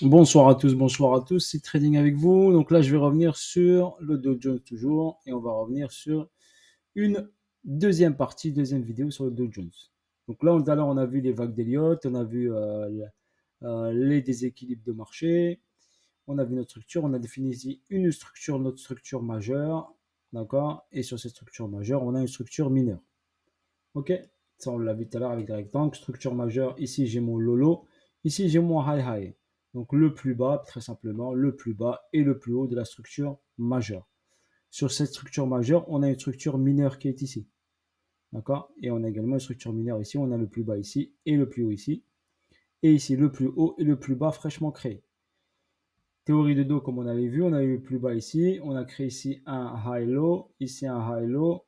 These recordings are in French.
Bonsoir à tous, c'est Trading avec vous. Donc là, je vais revenir sur le Dow Jones toujours et on va revenir sur une deuxième partie, deuxième vidéo sur le Dow Jones. Donc là, tout à l'heure, on a vu les vagues d'Elliott, on a vu les déséquilibres de marché, on a vu notre structure, on a défini ici une structure, notre structure majeure, d'accord? Et sur cette structure majeure, on a une structure mineure. Ok? Ça, on l'a vu tout à l'heure avec des rectangles. Structure majeure, ici j'ai mon lolo, ici j'ai mon high high. Donc le plus bas, très simplement, le plus bas et le plus haut de la structure majeure. Sur cette structure majeure, on a une structure mineure qui est ici. D'accord? Et on a également une structure mineure ici. On a le plus bas ici et le plus haut ici. Et ici, le plus haut et le plus bas fraîchement créé. Théorie de dos, comme on avait vu, on a eu le plus bas ici. On a créé ici un high low, ici un high low,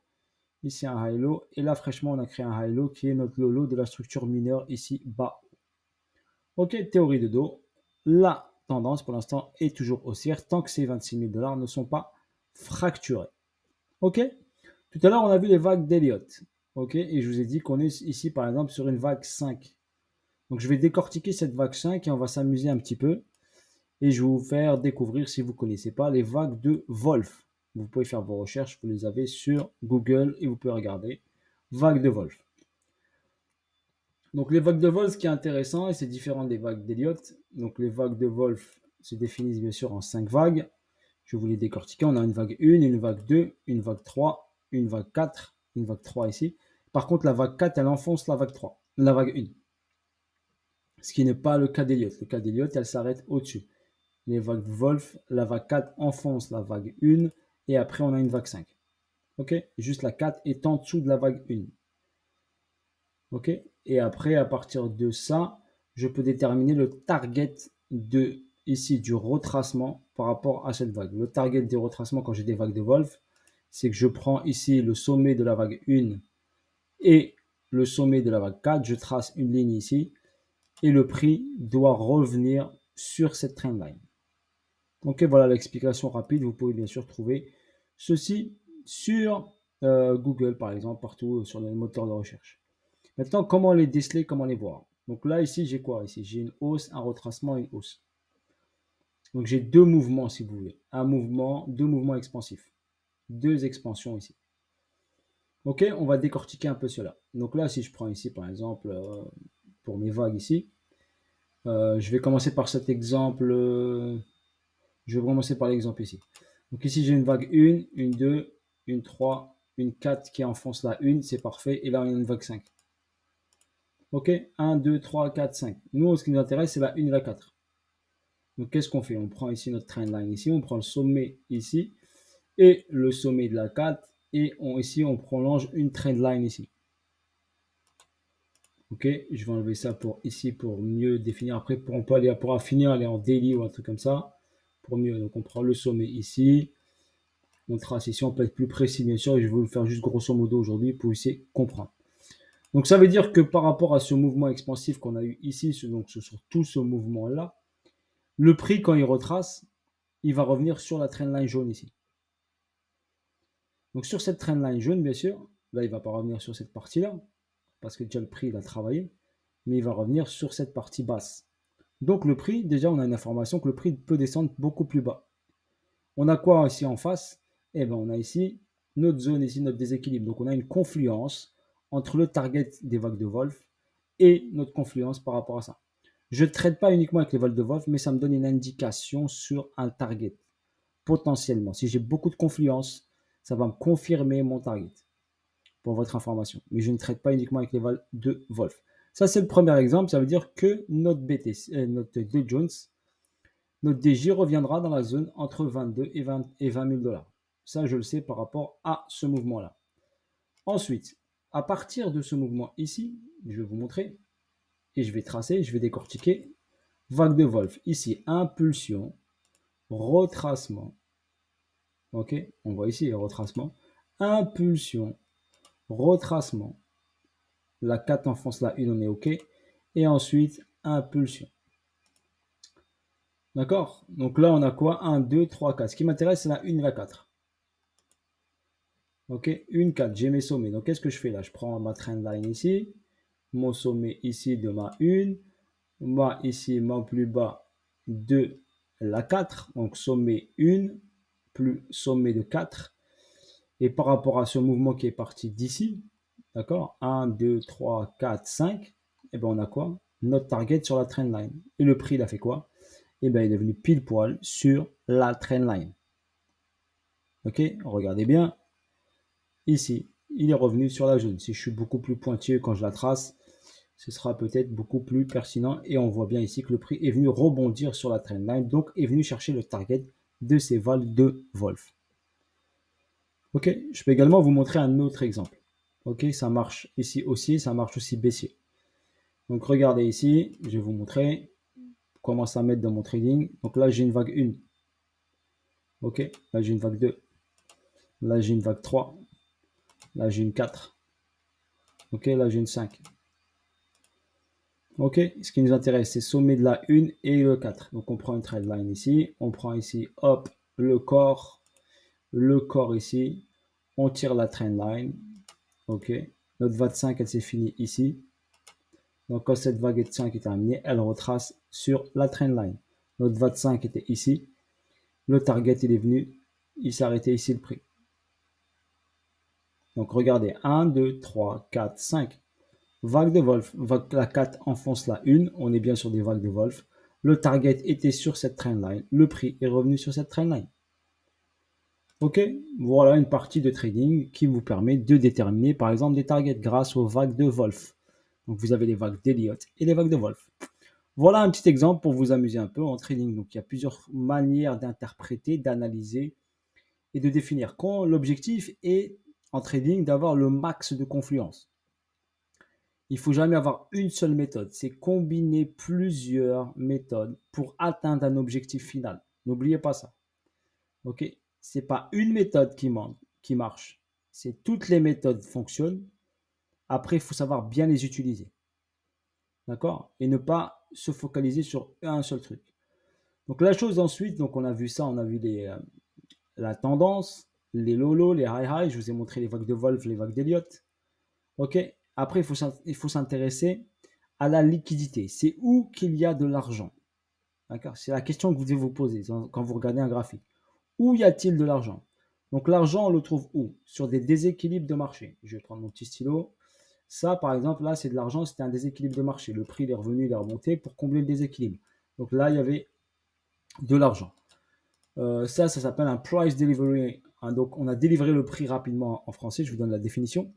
ici un high low. Et là, fraîchement, on a créé un high low qui est notre low de la structure mineure ici bas. Ok, théorie de dos. La tendance pour l'instant est toujours haussière tant que ces 26 000 $ ne sont pas fracturés. Ok. Tout à l'heure, on a vu les vagues d'Elliott. Ok. Et je vous ai dit qu'on est ici, par exemple, sur une vague 5. Donc, je vais décortiquer cette vague 5 et on va s'amuser un petit peu. Et je vais vous faire découvrir, si vous ne connaissez pas, les vagues de Wolf. Vous pouvez faire vos recherches, vous les avez sur Google et vous pouvez regarder. Vagues de Wolf. Donc les vagues de Wolf, ce qui est intéressant, et c'est différent des vagues d'Elliott. Donc les vagues de Wolf se définissent bien sûr en 5 vagues. Je vais vous les décortiquer. On a une vague 1, une vague 2, une vague 3, une vague 4, une vague 3 ici. Par contre, la vague 4, elle enfonce la vague 3, la vague 1. Ce qui n'est pas le cas d'Elliott. Le cas d'Elliott, elle s'arrête au-dessus. Les vagues de Wolf, la vague 4 enfonce la vague 1 et après on a une vague 5. Ok. Juste la 4 est en dessous de la vague 1. Ok. Et après, à partir de ça, je peux déterminer le target de ici du retracement par rapport à cette vague. Le target des retracements quand j'ai des vagues de Wolf, c'est que je prends ici le sommet de la vague 1 et le sommet de la vague 4, je trace une ligne ici et le prix doit revenir sur cette trendline. Ok, voilà l'explication rapide. Vous pouvez bien sûr trouver ceci sur Google par exemple, partout sur les moteurs de recherche. Maintenant, comment les déceler, comment les voir? Donc là, ici, j'ai quoi? Ici, j'ai une hausse, un retracement, une hausse. Donc j'ai deux mouvements, si vous voulez. Un mouvement, deux mouvements expansifs. Deux expansions ici. Ok, on va décortiquer un peu cela. Donc là, si je prends ici, par exemple, pour mes vagues ici, je vais commencer par cet exemple. Je vais commencer par l'exemple ici. Donc ici, j'ai une vague 1, une 2, une 3, une 4 qui enfonce la 1, c'est parfait. Et là, on a une vague 5. Ok, 1, 2, 3, 4, 5. Nous, ce qui nous intéresse, c'est la 1 et la 4. Donc, qu'est-ce qu'on fait? On prend ici notre trendline ici, on prend le sommet ici et le sommet de la 4 et ici, on prolonge une trendline ici. Ok, je vais enlever ça pour ici pour mieux définir. Après, on peut aller pour finir, aller en daily ou un truc comme ça pour mieux. Donc, on prend le sommet ici, on trace ici, on peut être plus précis bien sûr et je vais vous le faire juste grosso modo aujourd'hui pour essayer de comprendre. Donc, ça veut dire que par rapport à ce mouvement expansif qu'on a eu ici, donc sur tout ce mouvement-là, le prix, quand il retrace, il va revenir sur la trendline jaune ici. Donc sur cette trendline jaune, bien sûr, là, il ne va pas revenir sur cette partie-là, parce que déjà le prix, il a travaillé, mais il va revenir sur cette partie basse. Donc le prix, déjà, on a une information que le prix peut descendre beaucoup plus bas. On a quoi ici en face? Eh bien, on a ici notre zone, ici, notre déséquilibre. Donc on a une confluence entre le target des vagues de Wolf et notre confluence par rapport à ça. Je ne traite pas uniquement avec les vagues de Wolf, mais ça me donne une indication sur un target. Potentiellement, si j'ai beaucoup de confluence, ça va me confirmer mon target, pour votre information. Mais je ne traite pas uniquement avec les vagues de Wolf. Ça, c'est le premier exemple. Ça veut dire que notre BTC, notre Dow Jones, notre DJ reviendra dans la zone entre 22 et 20 000 $. Ça, je le sais par rapport à ce mouvement-là. Ensuite, à partir de ce mouvement ici, je vais vous montrer et je vais tracer, je vais décortiquer. Vague de Wolf. Ici, impulsion, retracement. Ok, on voit ici le retracement. Impulsion, retracement. La 4 enfonce la 1, on est ok. Et ensuite, impulsion. D'accord? Donc là, on a quoi? 1, 2, 3, 4. Ce qui m'intéresse, c'est la 1 et la 4. Ok, 1, 4, j'ai mes sommets. Donc qu'est-ce que je fais là? Je prends ma trendline ici, mon sommet ici de ma 1, moi ici, mon plus bas de la 4, donc sommet 1 plus sommet de 4. Et par rapport à ce mouvement qui est parti d'ici, d'accord, 1, 2, 3, 4, 5, et bien on a quoi? Notre target sur la trendline. Et le prix, il a fait quoi? Et bien il est venu pile poil sur la trendline. Ok, regardez bien, ici, il est revenu sur la jaune. Si je suis beaucoup plus pointilleux quand je la trace, ce sera peut-être beaucoup plus pertinent. Et on voit bien ici que le prix est venu rebondir sur la trendline, donc est venu chercher le target de ces vals de Wolf. Ok, je peux également vous montrer un autre exemple. Ok, ça marche ici aussi, ça marche aussi baissier. Donc regardez ici, je vais vous montrer comment ça mettre dans mon trading. Donc là, j'ai une vague 1. Ok, là j'ai une vague 2. Là j'ai une vague 3. Là j'ai une 4. Ok, là j'ai une 5. Ok, ce qui nous intéresse, c'est sommet de la 1 et le 4. Donc on prend une trade line ici, on prend ici, hop, le corps ici, on tire la trend line. Ok, notre vague 5, elle s'est finie ici. Donc quand cette vague 5 est terminée, elle retrace sur la trend line. Notre vague 5 était ici. Le target, il est venu, il s'est arrêté ici le prix. Donc regardez, 1, 2, 3, 4, 5. Vague de Wolf, vague la 4 enfonce la 1, on est bien sur des vagues de Wolf. Le target était sur cette trendline, le prix est revenu sur cette trendline. Ok, voilà une partie de trading qui vous permet de déterminer par exemple des targets grâce aux vagues de Wolf. Donc vous avez les vagues d'Elliott et les vagues de Wolf. Voilà un petit exemple pour vous amuser un peu en trading. Donc il y a plusieurs manières d'interpréter, d'analyser et de définir. Quand l'objectif est en trading d'avoir le max de confluence. Il ne faut jamais avoir une seule méthode, c'est combiner plusieurs méthodes pour atteindre un objectif final. N'oubliez pas ça. Ok, c'est pas une méthode qui marche, c'est toutes les méthodes fonctionnent. Après, il faut savoir bien les utiliser, d'accord, et ne pas se focaliser sur un seul truc. Donc la chose ensuite, donc on a vu ça, on a vu la tendance, les lolos, les high high. Je vous ai montré les vagues de Wolf, les vagues d'Elliott. Ok. Après, il faut s'intéresser à la liquidité. C'est où qu'il y a de l'argent. D'accord. C'est la question que vous devez vous poser quand vous regardez un graphique. Où y a-t-il de l'argent? Donc l'argent, on le trouve où? Sur des déséquilibres de marché. Je vais prendre mon petit stylo. Ça, par exemple, là, c'est de l'argent, c'était un déséquilibre de marché. Le prix il est revenu, il est remonté pour combler le déséquilibre. Donc là, il y avait de l'argent. Ça s'appelle un price delivery. Donc on a délivré le prix rapidement en français. Je vous donne la définition.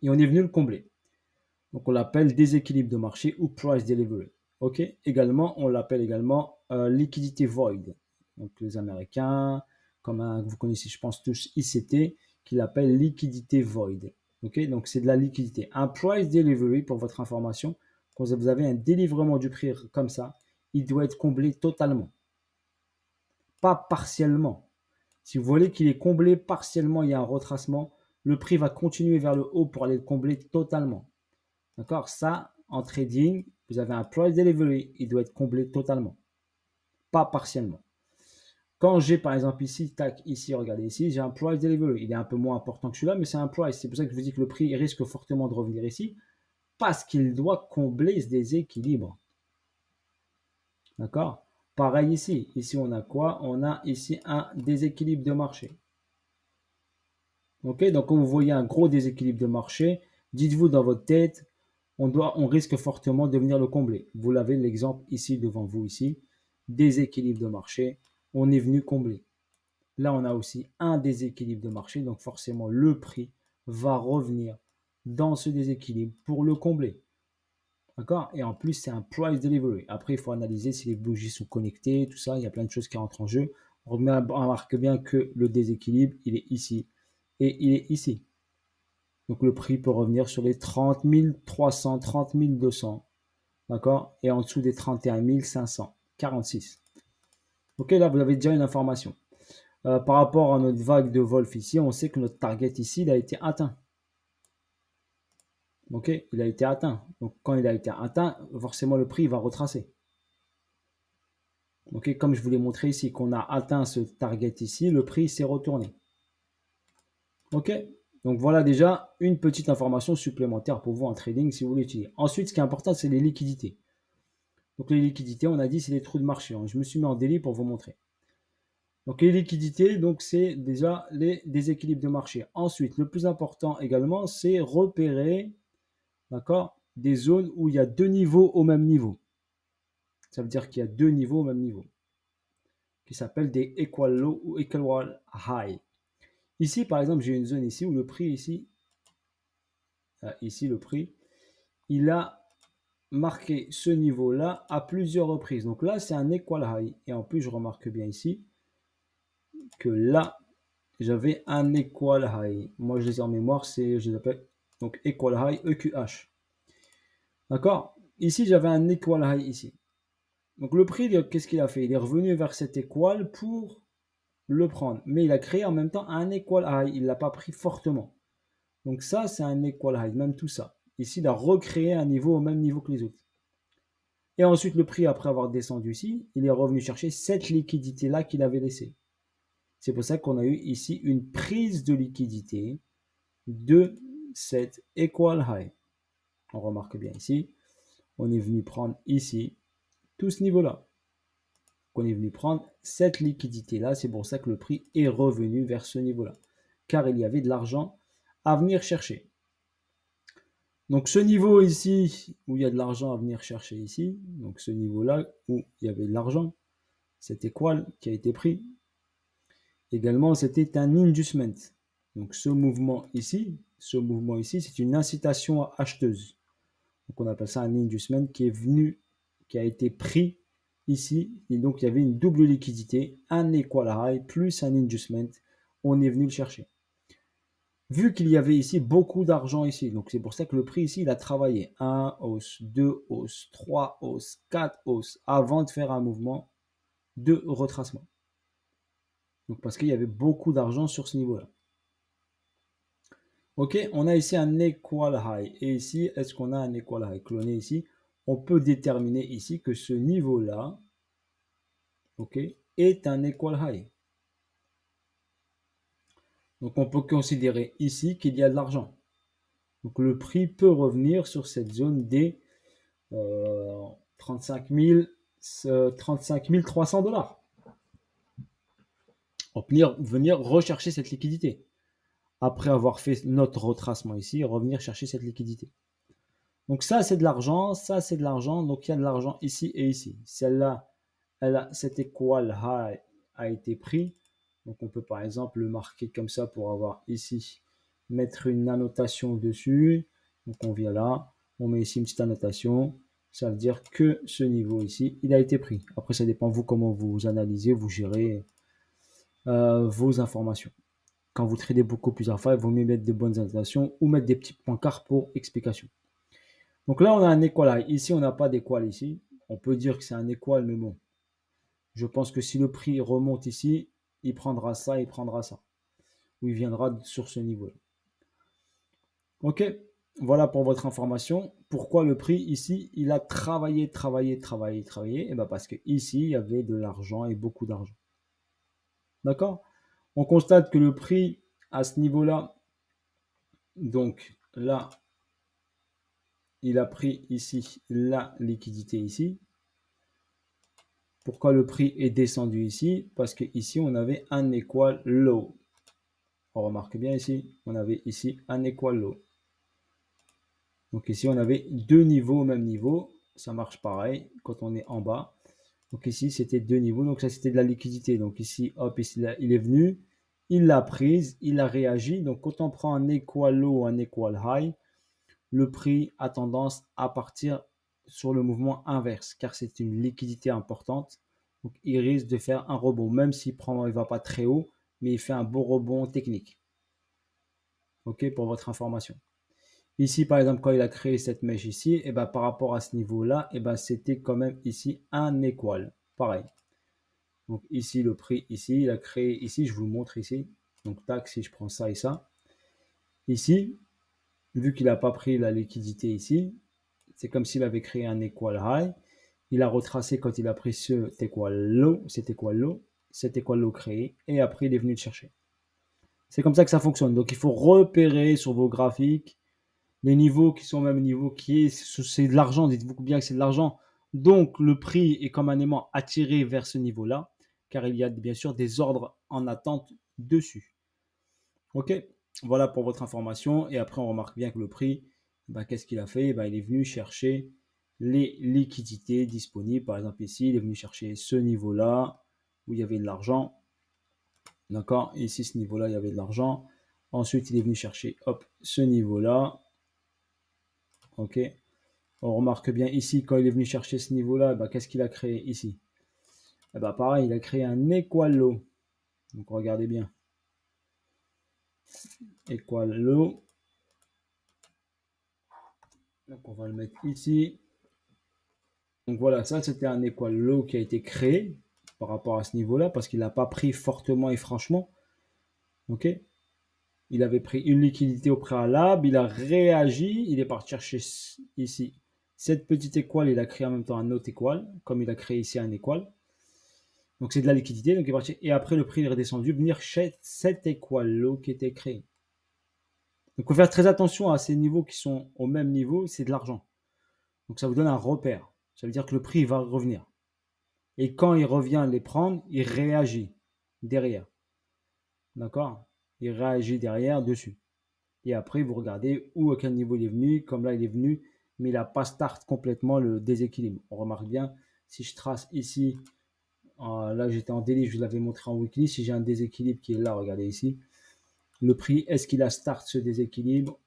Et on est venu le combler. Donc on l'appelle déséquilibre de marché ou price delivery. Ok. Également, on l'appelle également liquidité void. Donc les Américains, comme vous connaissez, je pense tous ICT, qui l'appelle liquidité void. Ok. Donc c'est de la liquidité. Un price delivery, pour votre information, quand vous avez un délivrement du prix comme ça, il doit être comblé totalement, pas partiellement. Si vous voulez qu'il est comblé partiellement, il y a un retracement, le prix va continuer vers le haut pour aller le combler totalement. D'accord? Ça, en trading, vous avez un price delivery, il doit être comblé totalement, pas partiellement. Quand j'ai par exemple ici, tac, ici, regardez ici, j'ai un price delivery. Il est un peu moins important que celui-là, mais c'est un price. C'est pour ça que je vous dis que le prix risque fortement de revenir ici, parce qu'il doit combler ce déséquilibre. D'accord? Pareil ici. Ici, on a quoi? On a ici un déséquilibre de marché. Ok? Donc, quand vous voyez un gros déséquilibre de marché, dites-vous dans votre tête, on risque fortement de venir le combler. Vous l'avez l'exemple ici devant vous ici, déséquilibre de marché, on est venu combler. Là, on a aussi un déséquilibre de marché, donc forcément le prix va revenir dans ce déséquilibre pour le combler. D'accord? Et en plus, c'est un price delivery. Après, il faut analyser si les bougies sont connectées, tout ça, il y a plein de choses qui rentrent en jeu. On remarque bien que le déséquilibre, il est ici et il est ici. Donc le prix peut revenir sur les 30 300, 30 200. D'accord? Et en dessous des 31 546. Ok, là, vous avez déjà une information. Par rapport à notre vague de Wolf ici, on sait que notre target ici, il a été atteint. Ok, il a été atteint. Donc quand il a été atteint, forcément le prix va retracer. Ok, comme je vous l'ai montré ici, qu'on a atteint ce target ici, le prix s'est retourné. Ok, donc voilà déjà une petite information supplémentaire pour vous en trading si vous l'utilisez. Ensuite, ce qui est important, c'est les liquidités. Donc les liquidités, on a dit, c'est les trous de marché. Je me suis mis en délit pour vous montrer. Donc les liquidités, donc c'est déjà les déséquilibres de marché. Ensuite, le plus important également, c'est repérer, d'accord, des zones où il y a deux niveaux au même niveau. Ça veut dire qu'il y a deux niveaux au même niveau, qui s'appellent des equal low ou equal high. Ici, par exemple, j'ai une zone ici où le prix ici le prix, il a marqué ce niveau-là à plusieurs reprises. Donc là, c'est un equal high. Et en plus, je remarque bien ici que là, j'avais un equal high. Moi, je les ai en mémoire, je les appelle donc equal high, EQH. D'accord? Ici, j'avais un equal high ici. Donc le prix, qu'est-ce qu'il a fait? Il est revenu vers cet equal pour le prendre. Mais il a créé en même temps un equal high. Il ne l'a pas pris fortement. Donc ça, c'est un equal high, même tout ça. Ici, il a recréé un niveau au même niveau que les autres. Et ensuite, le prix, après avoir descendu ici, il est revenu chercher cette liquidité-là qu'il avait laissée. C'est pour ça qu'on a eu ici une prise de liquidité de cette equal high. On remarque bien ici, on est venu prendre ici tout ce niveau-là. On est venu prendre cette liquidité-là. C'est pour ça que le prix est revenu vers ce niveau-là. Car il y avait de l'argent à venir chercher. Donc ce niveau ici, où il y a de l'argent à venir chercher ici, donc ce niveau-là où il y avait de l'argent, cet équal qui a été pris. Également, c'était un inducement. Donc ce mouvement ici, c'est une incitation acheteuse. Donc on appelle ça un inducement qui est venu, qui a été pris ici. Et donc il y avait une double liquidité, un equal high plus un inducement. On est venu le chercher. Vu qu'il y avait ici beaucoup d'argent ici, donc c'est pour ça que le prix ici, il a travaillé 1 hausse, 2 hausses, 3 hausses, 4 hausses, avant de faire un mouvement de retracement. Donc parce qu'il y avait beaucoup d'argent sur ce niveau-là. Ok, on a ici un equal high. Et ici, est-ce qu'on a un equal high cloné ici? On peut déterminer ici que ce niveau-là, ok, est un equal high. Donc on peut considérer ici qu'il y a de l'argent. Donc le prix peut revenir sur cette zone des 35 300 $. Venir rechercher cette liquidité. Après avoir fait notre retracement ici, revenir chercher cette liquidité. Donc ça, c'est de l'argent, ça, c'est de l'argent. Donc il y a de l'argent ici et ici. Celle-là, cet equal high a été pris. Donc on peut par exemple le marquer comme ça pour avoir ici, mettre une annotation dessus. Donc on vient là, on met ici une petite annotation. Ça veut dire que ce niveau ici, il a été pris. Après, ça dépend vous comment vous analysez, vous gérez vos informations. Quand vous tradez beaucoup plusieurs fois, il vaut mieux mettre des bonnes annotations ou mettre des petits pancartes pour explication. Donc là, on a un equal high. Ici, on n'a pas d'équal ici. On peut dire que c'est un equal, mais bon. Je pense que si le prix remonte ici, il prendra ça, il prendra ça. Ou il viendra sur ce niveau-là. Ok, voilà pour votre information. Pourquoi le prix ici, il a travaillé. Et bien parce que ici, il y avait de l'argent et beaucoup d'argent. D'accord? On constate que le prix à ce niveau-là, donc là, il a pris ici la liquidité ici. Pourquoi le prix est descendu ici? Parce que ici, on avait un equal low. On remarque bien ici, on avait ici un equal low. Donc ici, on avait deux niveaux au même niveau. Ça marche pareil quand on est en bas. Donc ici, c'était deux niveaux. Donc ça, c'était de la liquidité. Donc ici, hop, ici, là, il est venu. Il l'a prise. Il a réagi. Donc quand on prend un equal low ou un equal high, le prix a tendance à partir sur le mouvement inverse. Car c'est une liquidité importante. Donc il risque de faire un rebond. Même s'il ne va pas très haut, mais il fait un beau rebond technique. Ok, pour votre information. Ici, par exemple, quand il a créé cette mèche ici, et ben, par rapport à ce niveau-là, et ben, c'était quand même ici un equal. Pareil. Donc ici, le prix, ici, il a créé ici, je vous montre ici. Donc tac, si je prends ça et ça. Ici, vu qu'il n'a pas pris la liquidité ici, c'est comme s'il avait créé un equal high. Il a retracé quand il a pris cet equal low, cet equal low créé, et après il est venu le chercher. C'est comme ça que ça fonctionne. Donc il faut repérer sur vos graphiques les niveaux qui sont au même niveau, c'est de l'argent, dites-vous bien que c'est de l'argent. Donc, le prix est comme un aimant attiré vers ce niveau-là, car il y a bien sûr des ordres en attente dessus. OK? Voilà pour votre information. Et après, on remarque bien que le prix, qu'est-ce qu'il a fait? Il est venu chercher les liquidités disponibles. Par exemple, ici, il est venu chercher ce niveau-là où il y avait de l'argent. D'accord? Ici, ce niveau-là, il y avait de l'argent. Ensuite, il est venu chercher, hop, ce niveau-là. OK? On remarque bien ici, quand il est venu chercher ce niveau-là, qu'est-ce qu'il a créé ici? Pareil, il a créé un equal low. Donc, regardez bien. Equal low. Donc, on va le mettre ici. Donc, voilà, ça, c'était un equal low qui a été créé par rapport à ce niveau-là parce qu'il n'a pas pris fortement et franchement. OK? Il avait pris une liquidité au préalable, il a réagi, il est parti chercher ici cette petite équale, il a créé en même temps un autre équal, comme il a créé ici un équal. Donc c'est de la liquidité, donc il est parti. Et après le prix est redescendu, venir chez cet équal-là qui était créé. Donc il faut faire très attention à ces niveaux qui sont au même niveau, c'est de l'argent. Donc ça vous donne un repère. Ça veut dire que le prix va revenir. Et quand il revient les prendre, il réagit derrière. D'accord? Il réagit derrière dessus. Et après, vous regardez où, à quel niveau il est venu. Comme là, il est venu, mais il n'a pas start complètement le déséquilibre. On remarque bien, si je trace ici, là j'étais en daily, je vous l'avais montré en weekly. Si j'ai un déséquilibre qui est là, regardez ici. Le prix, est-ce qu'il a start ce déséquilibre?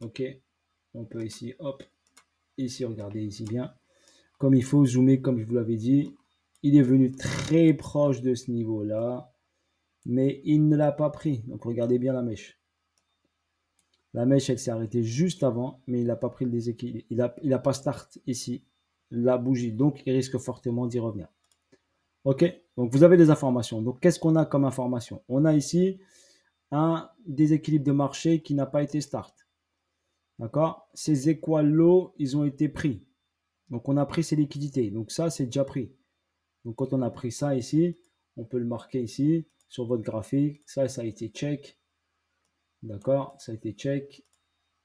Ok. On peut ici, hop. Ici, regardez ici bien. Comme il faut zoomer, comme je vous l'avais dit. Il est venu très proche de ce niveau-là. Mais il ne l'a pas pris. Donc regardez bien la mèche. La mèche, elle s'est arrêtée juste avant, mais il n'a pas pris le déséquilibre. Il a pas start ici, la bougie. Donc, il risque fortement d'y revenir. OK? Donc, vous avez des informations. Donc, qu'est-ce qu'on a comme information? On a ici un déséquilibre de marché qui n'a pas été start. D'accord? Ces équal low, ils ont été pris. Donc, on a pris ces liquidités. Donc, ça, c'est déjà pris. Donc, quand on a pris ça ici, on peut le marquer ici sur votre graphique. Ça a été check. D'accord? Ça a été check.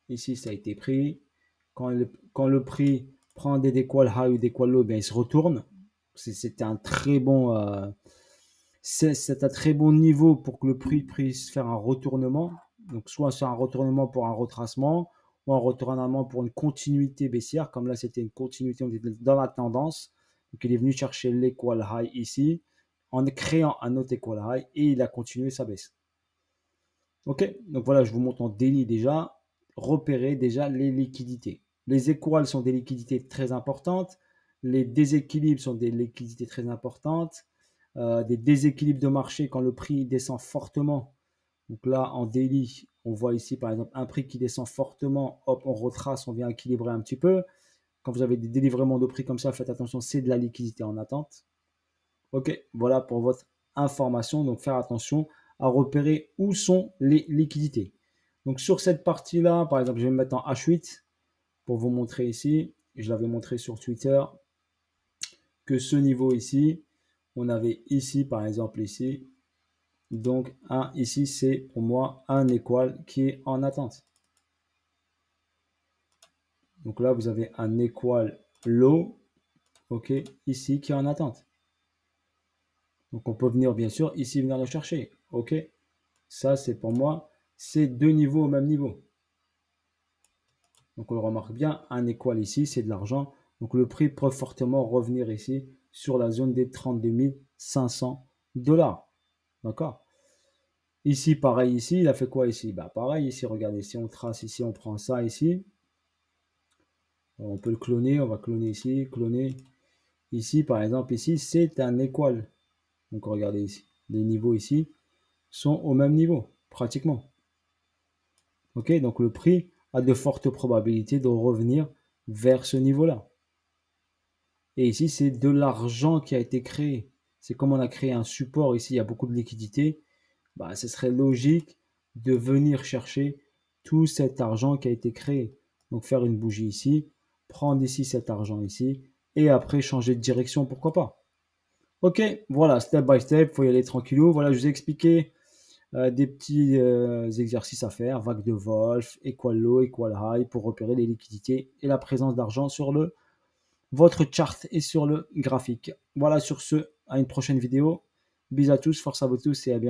Ici, ça a été pris. Quand le prix prend des equal high ou des equal low, il se retourne. C'est un très bon, c'est un très bon niveau pour que le prix puisse faire un retournement. Donc, soit c'est un retournement pour un retracement ou un retournement pour une continuité baissière. Comme là, c'était une continuité, on était dans la tendance. Donc, il est venu chercher l'equal high ici en créant un autre equal high et il a continué sa baisse. Ok, donc voilà, je vous montre en daily déjà, repérer déjà les liquidités. Les équales sont des liquidités très importantes, les déséquilibres sont des liquidités très importantes, des déséquilibres de marché quand le prix descend fortement. Donc là, en daily, on voit ici par exemple un prix qui descend fortement, hop, on retrace, on vient équilibrer un petit peu. Quand vous avez des délivремents de prix comme ça, faites attention, c'est de la liquidité en attente. Ok, voilà pour votre information. Donc, faire attention à repérer où sont les liquidités. Donc, sur cette partie-là, par exemple, je vais me mettre en H8 pour vous montrer ici. Je l'avais montré sur Twitter que ce niveau ici, on avait ici, par exemple, ici. Donc, ici, c'est pour moi un équal qui est en attente. Donc là, vous avez un équal low, ok, ici, qui est en attente. Donc, on peut venir, bien sûr, ici, venir le chercher, ok. Ça, c'est pour moi, c'est deux niveaux au même niveau. Donc, on le remarque bien, un équal ici, c'est de l'argent. Donc, le prix peut fortement revenir ici sur la zone des 32 500 $. D'accord? Ici, pareil, ici, il a fait quoi ici? Pareil, ici, regardez, si on trace ici, on prend ça ici. On peut le cloner, on va cloner ici, cloner. Ici, par exemple, ici, c'est un équal. Donc, regardez ici. Les niveaux ici sont au même niveau, pratiquement. Ok, donc le prix a de fortes probabilités de revenir vers ce niveau-là. Et ici, c'est de l'argent qui a été créé. C'est comme on a créé un support ici, il y a beaucoup de liquidités. Ce serait logique de venir chercher tout cet argent qui a été créé. Donc faire une bougie ici, prendre ici cet argent ici, et après changer de direction, pourquoi pas. Ok, voilà, step by step, il faut y aller tranquillou. Voilà, je vous ai expliqué des petits exercices à faire, vague de Wolf, equal low, equal high, pour repérer les liquidités et la présence d'argent sur le votre chart et sur le graphique. Voilà, sur ce, à une prochaine vidéo. Bisous à tous, force à vous tous et à bientôt.